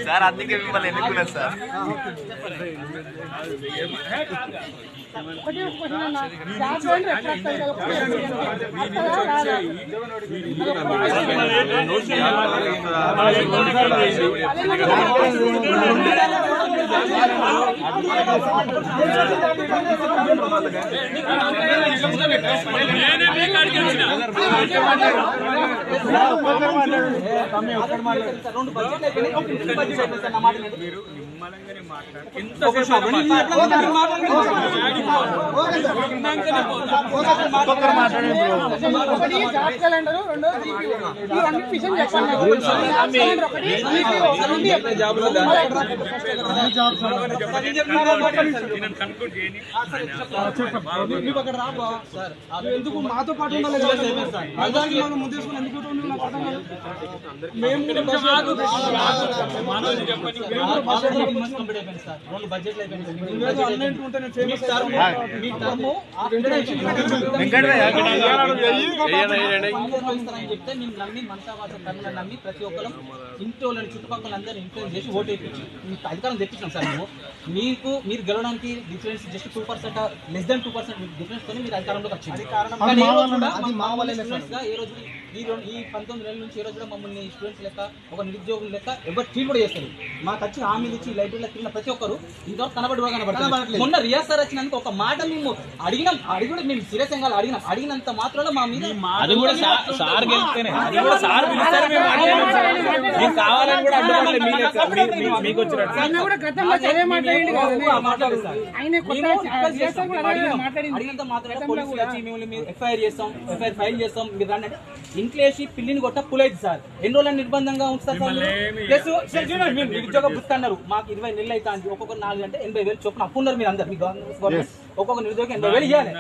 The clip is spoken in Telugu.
సార్ అందుకే మిమ్మల్ని ఎన్నుకున్నారు సార్. ఎందుకు మాతో పాటు ఉండాలి ముందేసుకుని ఎందుకు చెప్తే మేము నమ్మి మనసావాస కర్మలను నమ్మి ప్రతి ఒక్కరు ఇంటి వాళ్ళని చుట్టుపక్కల అందరూ ఇన్ఫ్లుయెన్స్ చేసి ఓటు వేయించి మీకు అధికారం తెప్పించాం సార్ మేము. మీరు గెలవడానికి difference just 2% less than 2% difference తోనే మీరు అధికారంలోకి వచ్చింది. ఏ రోజు ఈ 19 నెలల నుంచి ఏ రోజు కూడా మమ్మల్ని స్టూడెంట్స్ లెక్క ఒక నిరుద్యోగుల లెక్క ఎవరు ట్రీట్ కూడా చేస్తారు. మాకు వచ్చి హామీలు ఇచ్చి లైబ్రరీలో తిరిగిన ప్రతి ఒక్కరు ఇంతవరకు కనబడలేదు. మొన్న రియాజ్ సార్ వచ్చినందుకు ఒక మాట మేము అడిగినాం, అడిగి కూడా మేము సీరియస్ గా అడిగినంత మాత్రంలో మా మీద అది కూడా సార్ గెలిస్తేనే అది కూడా సార్ పిలుస్తారు. మేము కావాలని కూడా మీకు అడిగినంత మాత్రమే పోలీసులు వచ్చి మిమ్మల్ని ఎఫ్ఐఆర్ చేస్తాం, ఎఫ్ఐఆర్ ఫైల్ చేస్తాం, మీరు రండి అంటే ఇంట్లో వేసి పిల్లిని కొట్ట పులైదు సార్. ఎన్ని రోజులు నిర్బంధంగా ఉంచుతారు సార్. ప్లస్ మేము నిరుద్యోగ బుక్ అన్నారు, మాకు 20 నెలలు అయితే ఒక్కొక్క 4 అంటే 80,000 చొప్పున అప్పు ఉన్నారు మీరు అందరు. మీ గవర్నమెంట్ ఒక్కొక్క నిరుద్యోగం 80,000 ఇవ్వాలి.